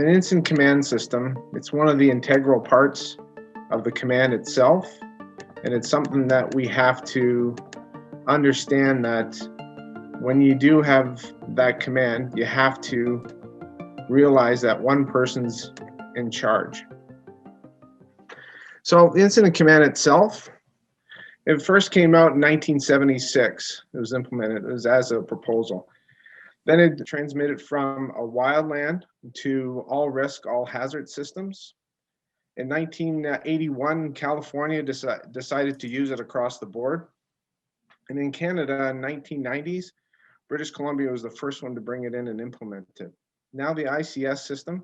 an incident command system, it's one of the integral parts of the command itself, and it's something that we have to understand that when you do have that command, you have to realize that one person's in charge. So the incident command itself, it first came out in 1976. It was implemented as a proposal. Then it transmitted from a wildland to all risk, all hazard systems. In 1981, California decided to use it across the board. And in Canada in 1990s, British Columbia was the first one to bring it in and implement it. Now the ICS system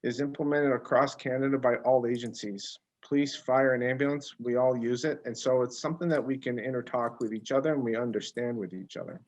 is implemented across Canada by all agencies. Police, fire, and ambulance, we all use it. And so it's something that we can intertalk with each other and we understand with each other.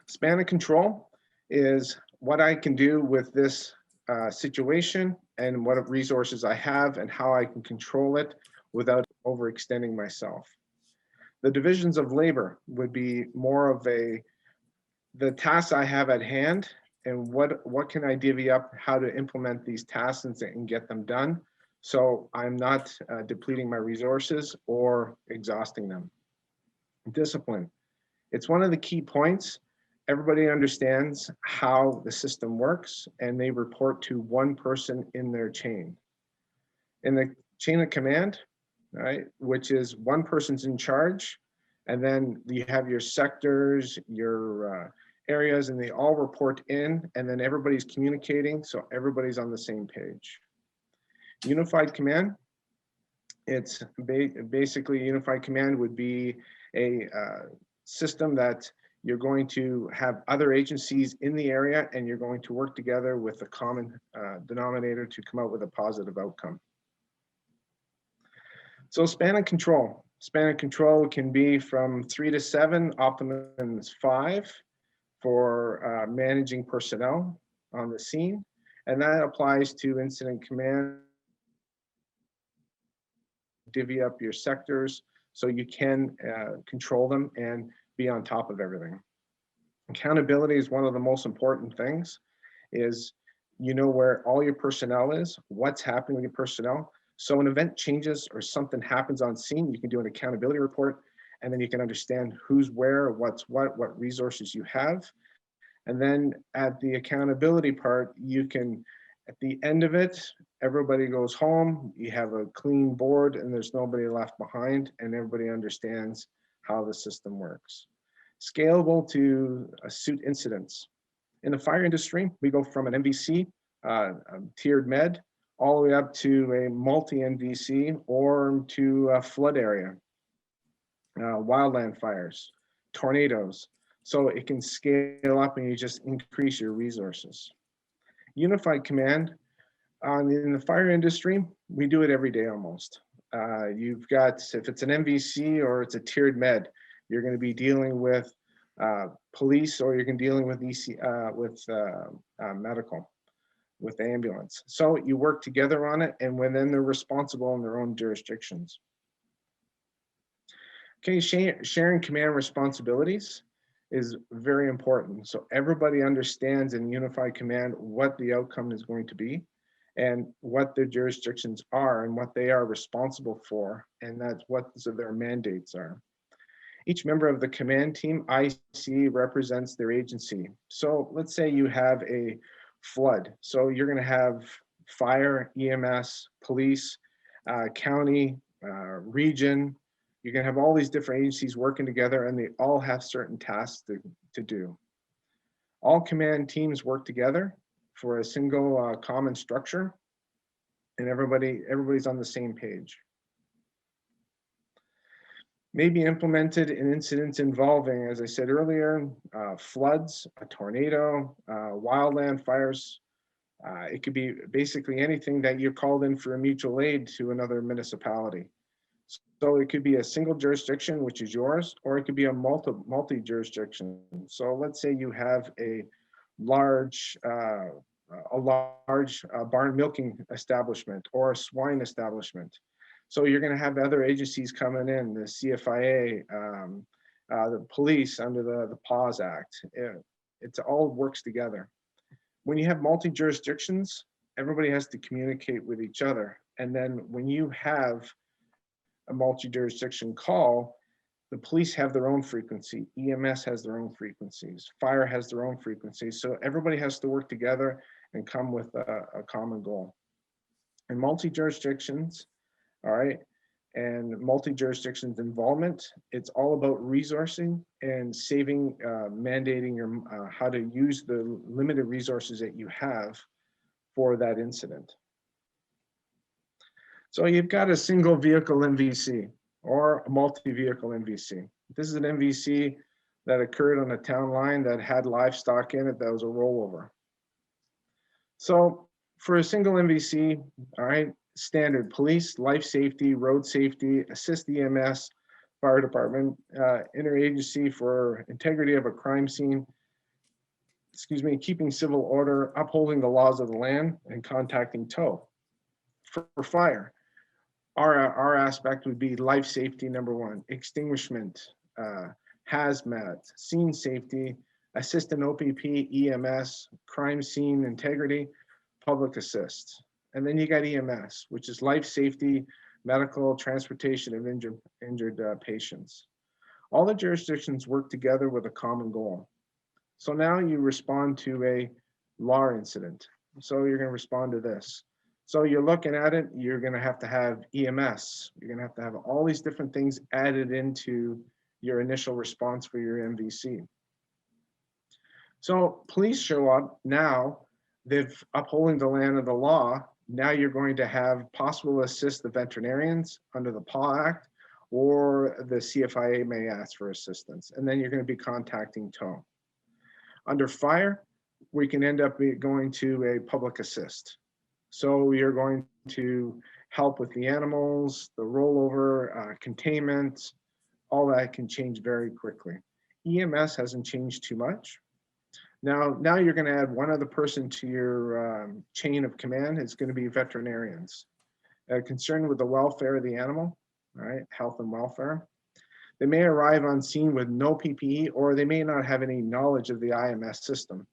Span of control is what I can do with this situation and what resources I have and how I can control it without overextending myself. The divisions of labor would be more of the tasks I have at hand and what can I divvy up, how to implement these tasks and get them done so I'm not depleting my resources or exhausting them. Discipline. It's one of the key points. Everybody understands how the system works and they report to one person in their chain. In the chain of command, right, which is one person's in charge, and then you have your sectors, your areas, and they all report in, and then everybody's communicating, so everybody's on the same page. Unified command, it's basically unified command would be a system that you're going to have other agencies in the area and you're going to work together with a common denominator to come out with a positive outcome. So span of control. Span of control can be from 3 to 7, optimum is 5 for managing personnel on the scene. And that applies to incident command. Divvy up your sectors so you can control them and be on top of everything. Accountability is one of the most important things, is you know where all your personnel is, what's happening with your personnel. So an event changes or something happens on scene, you can do an accountability report, and then you can understand who's where, what's what resources you have. And then at the accountability part, you can, at the end of it, everybody goes home, you have a clean board and there's nobody left behind and everybody understands how the system works. Scalable to suit incidents. In the fire industry, we go from an MVC, tiered med, all the way up to a multi-MVC or to a flood area, wildland fires, tornadoes. So it can scale up and you just increase your resources. Unified command, in the fire industry, we do it every day almost. You've got, if it's an MVC or it's a tiered med, you're going to be dealing with police or you're going to be dealing with medical, with ambulance. So you work together on it and then they're responsible in their own jurisdictions. Okay, sharing command responsibilities is very important. So everybody understands in unified command what the outcome is going to be and what their jurisdictions are and what they are responsible for, and that's what their mandates are. Each member of the command team, IC, represents their agency. So let's say you have a flood. So you're going to have fire, EMS, police, county, region. You're going to have all these different agencies working together and they all have certain tasks to do. All command teams work together for a single common structure and everybody's on the same page. May be implemented in incidents involving, as I said earlier, floods, a tornado, wildland fires. It could be basically anything that you're called in for a mutual aid to another municipality. So it could be a single jurisdiction, which is yours, or it could be a multi-jurisdiction. So let's say you have a large barn milking establishment or a swine establishment. So you're going to have other agencies coming in, the CFIA, the police under the PAWS Act. It all works together. When you have multi-jurisdictions, everybody has to communicate with each other. And then when you have a multi-jurisdiction call, the police have their own frequency, EMS has their own frequencies, fire has their own frequencies. So everybody has to work together and come with a common goal. In multi-jurisdictions, all right, and multi-jurisdictions involvement, it's all about resourcing and saving, mandating your, how to use the limited resources that you have for that incident. So you've got a single vehicle MVC or a multi-vehicle MVC. This is an MVC that occurred on a town line that had livestock in it that was a rollover. So for a single MVC, all right, standard police, life safety, road safety, assist EMS, fire department, interagency for integrity of a crime scene, excuse me, keeping civil order, upholding the laws of the land, and contacting tow. For fire, our aspect would be life safety, number one, extinguishment, hazmat, scene safety, assistant OPP, EMS, crime scene integrity, public assist. And then you got EMS, which is life safety, medical, transportation of injured patients. All the jurisdictions work together with a common goal. So now you respond to a LAR incident. So you're going to respond to this. So you're looking at it, you're going to have EMS. You're going to have all these different things added into your initial response for your MVC. So police show up now, they've upholding the land of the law. Now you're going to have possible assist the veterinarians under the PAW Act, or the CFIA may ask for assistance. And then you're going to be contacting tow. Under fire, we can end up going to a public assist. So you're going to help with the animals, the rollover, containment, all that can change very quickly. EMS hasn't changed too much. Now you're going to add one other person to your chain of command. It's going to be veterinarians. Concerned with the welfare of the animal, all right, health and welfare. They may arrive on scene with no PPE, or they may not have any knowledge of the IMS system.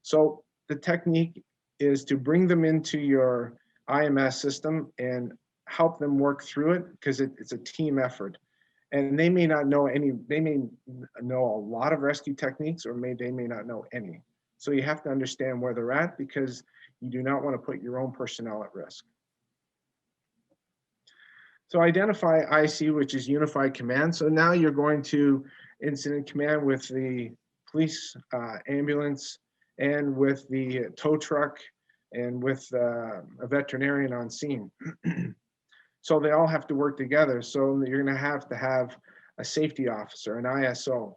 So the technique is to bring them into your IMS system and help them work through it, because it's a team effort. And they may not know they may know a lot of rescue techniques, or they may not know any. So you have to understand where they're at, because you do not want to put your own personnel at risk. So identify IC, which is unified command. So now you're going to incident command with the police, ambulance, and with the tow truck, and with a veterinarian on scene. So they all have to work together. So you're going to have a safety officer, an ISO.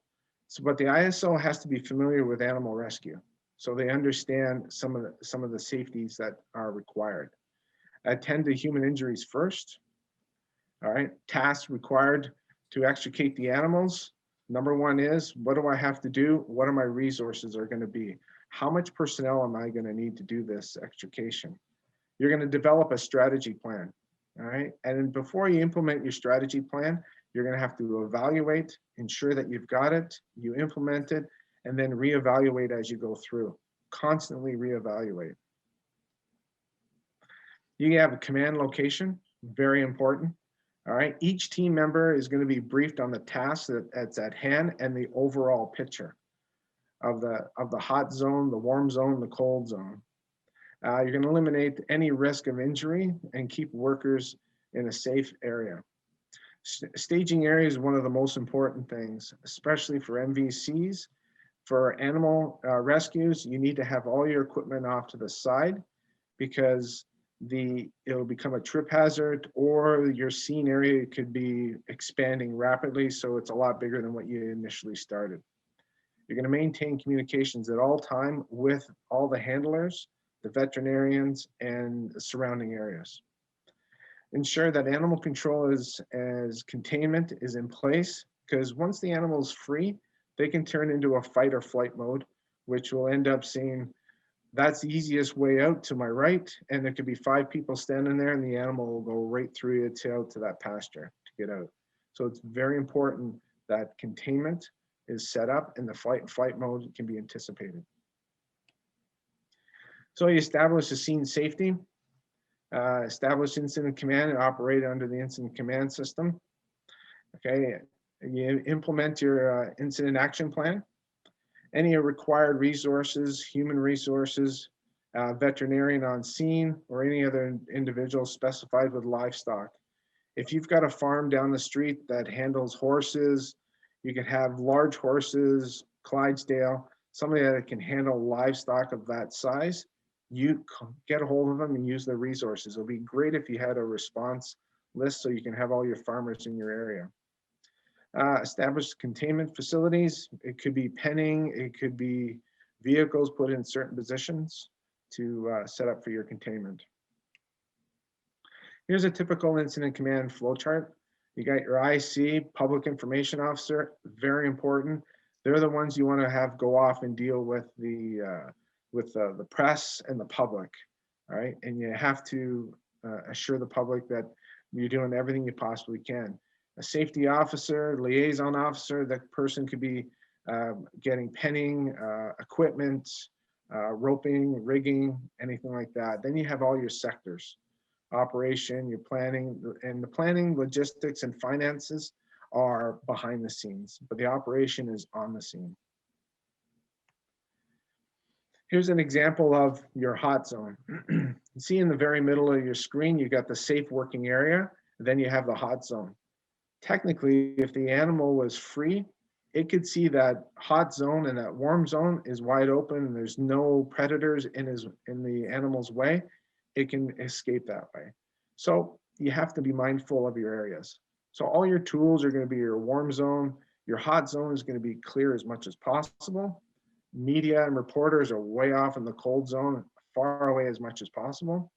So, but the ISO has to be familiar with animal rescue, so they understand some of the safeties that are required. Attend to human injuries first. All right, tasks required to extricate the animals. Number one is, what do I have to do? What are my resources are going to be? How much personnel am I going to need to do this extrication? You're going to develop a strategy plan. All right, and before you implement your strategy plan, you're going to have to evaluate, ensure that you've got it, you implement it, and then reevaluate as you go through. Constantly reevaluate. You have a command location, very important. All right, each team member is going to be briefed on the task that's at hand and the overall picture of the hot zone, the warm zone, the cold zone. You're going to eliminate any risk of injury and keep workers in a safe area. Staging area is one of the most important things, especially for MVCs. For animal rescues, you need to have all your equipment off to the side, because it'll become a trip hazard, or your scene area could be expanding rapidly, so it's a lot bigger than what you initially started. You're going to maintain communications at all time with all the handlers, the veterinarians, and the surrounding areas. Ensure that animal control as containment is in place, because once the animal is free, they can turn into a fight or flight mode, which will end up seeing that's the easiest way out to my right, and there could be 5 people standing there, and the animal will go right through your tail to that pasture to get out. So it's very important that containment is set up and the flight mode can be anticipated. So you establish a scene safety, establish incident command and operate under the incident command system. Okay, you implement your incident action plan. Any required resources, human resources, veterinarian on scene, or any other individual specified with livestock. If you've got a farm down the street that handles horses, you could have large horses, Clydesdale, somebody that can handle livestock of that size. You get a hold of them and use their resources. It'll be great if you had a response list so you can have all your farmers in your area. Establish containment facilities. It could be penning, it could be vehicles put in certain positions to set up for your containment. Here's a typical incident command flowchart. You got your IC, Public Information Officer, very important. They're the ones you want to have go off and deal with the press and the public, all right? And you have to assure the public that you're doing everything you possibly can. A safety officer, liaison officer, that person could be getting penning, equipment, roping, rigging, anything like that. Then you have all your sectors. Operation, your planning, and the planning, logistics, and finances are behind the scenes, but the operation is on the scene. Here's an example of your hot zone. You see in the very middle of your screen, you got the safe working area, then you have the hot zone. Technically, if the animal was free, it could see that hot zone and that warm zone is wide open and there's no predators in the animal's way. It can escape that way. So you have to be mindful of your areas. So all your tools are going to be your warm zone. Your hot zone is going to be clear as much as possible. Media and reporters are way off in the cold zone, far away as much as possible.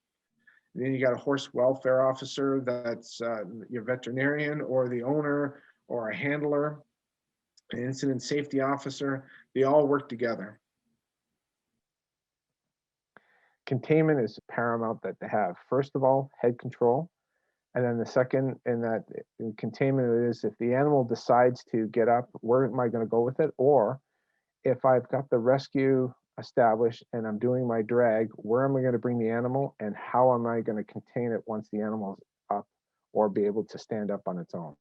And then you got a horse welfare officer, that's your veterinarian or the owner or a handler, an incident safety officer. They all work together. Containment is paramount that they have. First of all, head control. And then the second in that in containment is if the animal decides to get up, where am I going to go with it? Or if I've got the rescue established and I'm doing my drag, where am I going to bring the animal and how am I going to contain it once the animal's up or be able to stand up on its own?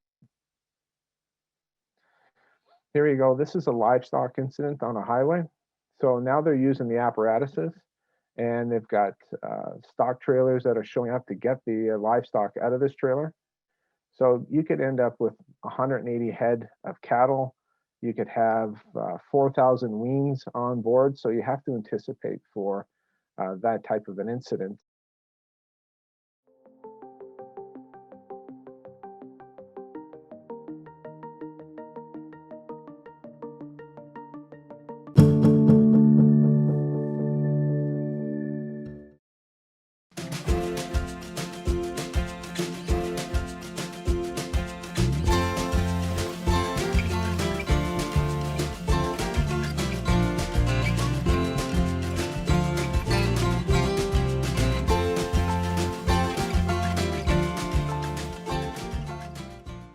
Here you go. This is a livestock incident on a highway. So now they're using the apparatuses. And they've got stock trailers that are showing up to get the livestock out of this trailer. So you could end up with 180 head of cattle. You could have 4,000 weans on board. So you have to anticipate for that type of an incident.